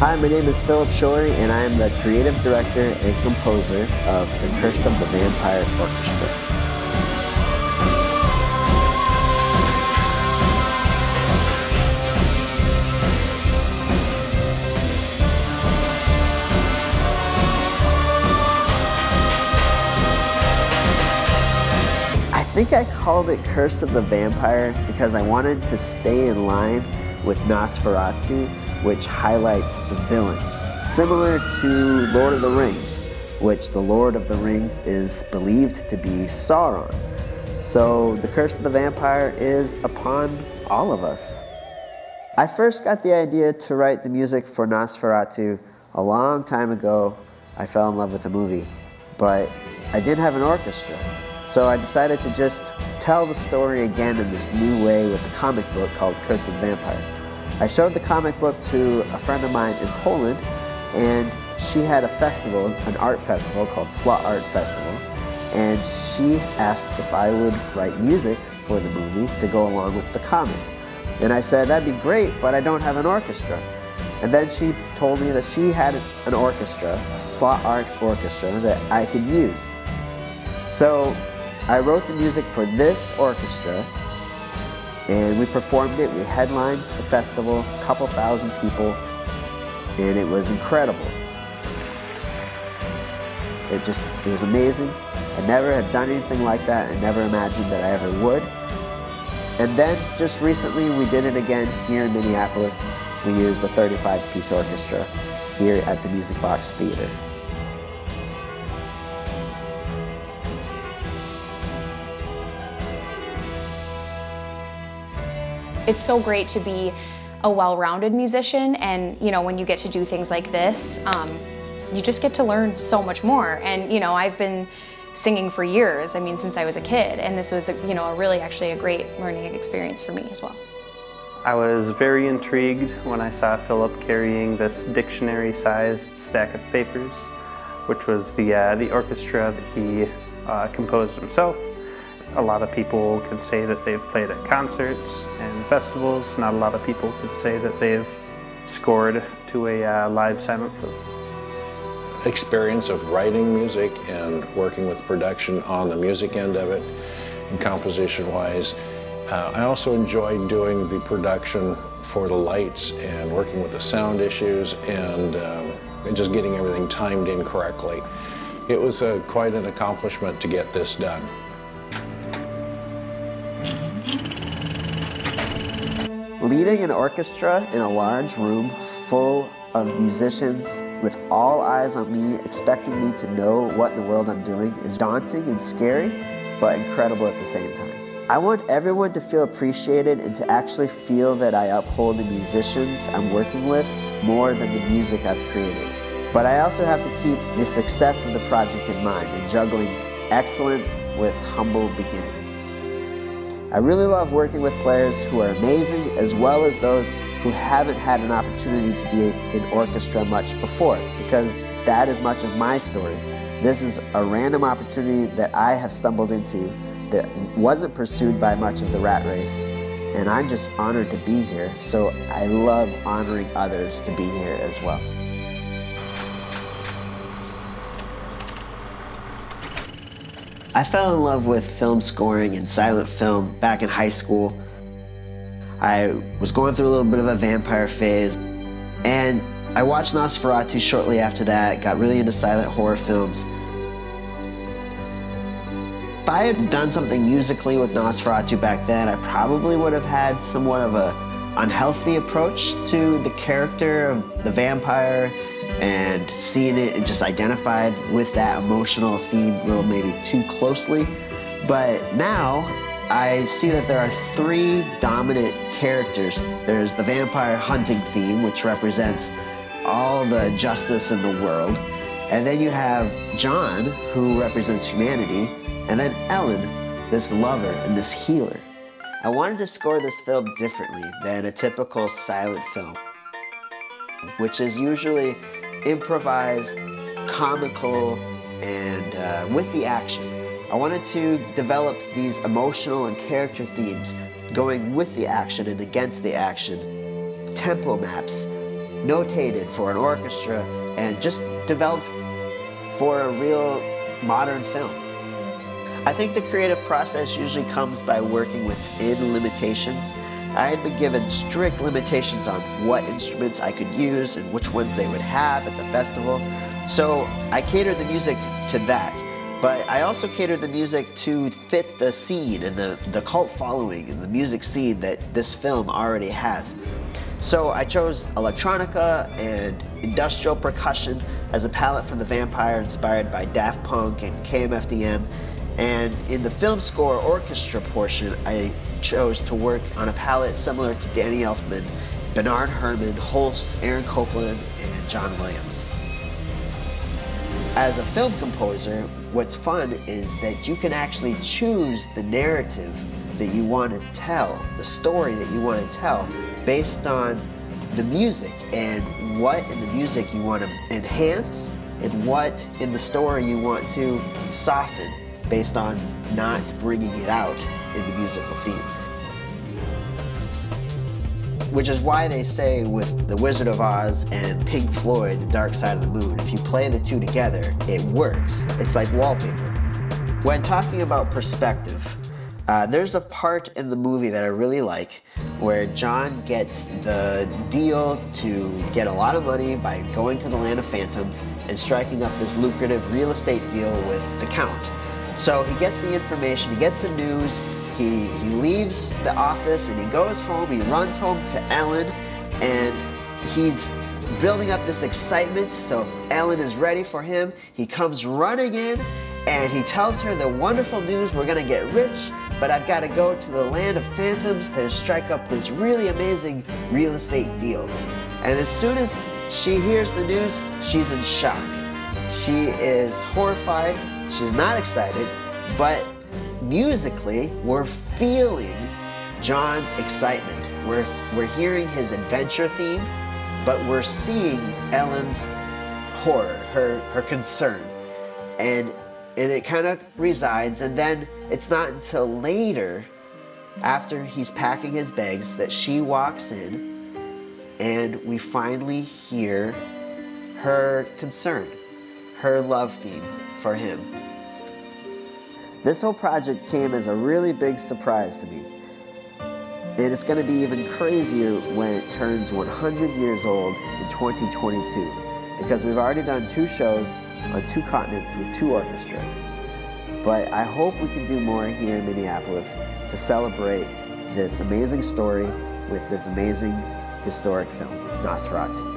Hi, my name is Philip Shorey, and I am the creative director and composer of The Curse of the Vampire Orchestra. I think I called it Curse of the Vampire because I wanted to stay in line with Nosferatu, which highlights the villain, similar to Lord of the Rings, which the Lord of the Rings is believed to be Sauron. So the Curse of the Vampire is upon all of us. I first got the idea to write the music for Nosferatu a long time ago. I fell in love with the movie, but I didn't have an orchestra. So I decided to just tell the story again in this new way with a comic book called Curse of the Vampire. I showed the comic book to a friend of mine in Poland, and she had a festival, an art festival called Slut Art Festival, and she asked if I would write music for the movie to go along with the comic. And I said, that'd be great, but I don't have an orchestra. And then she told me that she had an orchestra, a Slut Art orchestra, that I could use. So I wrote the music for this orchestra, and we performed it. We headlined the festival, a couple thousand people, and it was incredible. It was amazing. I never had done anything like that. I never imagined that I ever would. And then just recently we did it again here in Minneapolis. We used a 35-piece orchestra here at the Music Box Theater. It's so great to be a well-rounded musician, and when you get to do things like this, you just get to learn so much more. And I've been singing for years, since I was a kid, and this was really actually a great learning experience for me as well. I was very intrigued when I saw Philip carrying this dictionary-sized stack of papers, which was the orchestra that he composed himself. A lot of people could say that they've played at concerts and festivals. Not a lot of people could say that they've scored to a live silent film. Experience of writing music and working with production on the music end of it and composition-wise. I also enjoyed doing the production for the lights and working with the sound issues and just getting everything timed in correctly. It was quite an accomplishment to get this done. Leading an orchestra in a large room full of musicians with all eyes on me, expecting me to know what in the world I'm doing, is daunting and scary, but incredible at the same time. I want everyone to feel appreciated and to actually feel that I uphold the musicians I'm working with more than the music I've created. But I also have to keep the success of the project in mind and juggling excellence with humble beginnings. I really love working with players who are amazing, as well as those who haven't had an opportunity to be in orchestra much before, because that is much of my story. This is a random opportunity that I have stumbled into that wasn't pursued by much of the rat race, and I'm just honored to be here, so I love honoring others to be here as well. I fell in love with film scoring and silent film back in high school. I was going through a little bit of a vampire phase, and I watched Nosferatu shortly after that, got really into silent horror films. If I had done something musically with Nosferatu back then, I probably would have had somewhat of an unhealthy approach to the character of the vampire, and seeing it and just identified with that emotional theme a little maybe too closely. But now I see that there are three dominant characters. There's the vampire hunting theme, which represents all the justice in the world. And then you have John, who represents humanity. And then Ellen, this lover and this healer. I wanted to score this film differently than a typical silent film, which is usually improvised, comical, and with the action. I wanted to develop these emotional and character themes going with the action and against the action, tempo maps, notated for an orchestra and just developed for a real modern film. I think the creative process usually comes by working within limitations. I had been given strict limitations on what instruments I could use and which ones they would have at the festival. So I catered the music to that. But I also catered the music to fit the scene and the cult following and the music scene that this film already has. So I chose electronica and industrial percussion as a palette for the Vampire, inspired by Daft Punk and KMFDM. And in the film score orchestra portion, I chose to work on a palette similar to Danny Elfman, Bernard Herrmann, Holst, Aaron Copland, and John Williams. As a film composer, what's fun is that you can actually choose the narrative that you want to tell, the story that you want to tell, based on the music and what in the music you want to enhance and what in the story you want to soften based on not bringing it out in the musical themes. Which is why they say with The Wizard of Oz and Pink Floyd, The Dark Side of the Moon, if you play the two together, it works. It's like wallpaper. When talking about perspective, there's a part in the movie that I really like where John gets the deal to get a lot of money by going to the Land of Phantoms and striking up this lucrative real estate deal with the Count. So he gets the information, he gets the news, he leaves the office and he goes home, he runs home to Ellen, and he's building up this excitement, so Ellen is ready for him. He comes running in and he tells her the wonderful news, we're gonna get rich, but I've gotta go to the Land of Phantoms to strike up this really amazing real estate deal. And as soon as she hears the news, she's in shock. She is horrified, she's not excited, but musically, we're feeling John's excitement. We're hearing his adventure theme, but we're seeing Ellen's horror, her concern. And it kind of resides, and then it's not until later, after he's packing his bags, that she walks in, and we finally hear her concern, her love theme for him. This whole project came as a really big surprise to me. And it's going to be even crazier when it turns 100 years old in 2022, because we've already done 2 shows on 2 continents with 2 orchestras. But I hope we can do more here in Minneapolis to celebrate this amazing story with this amazing historic film, Nosferatu.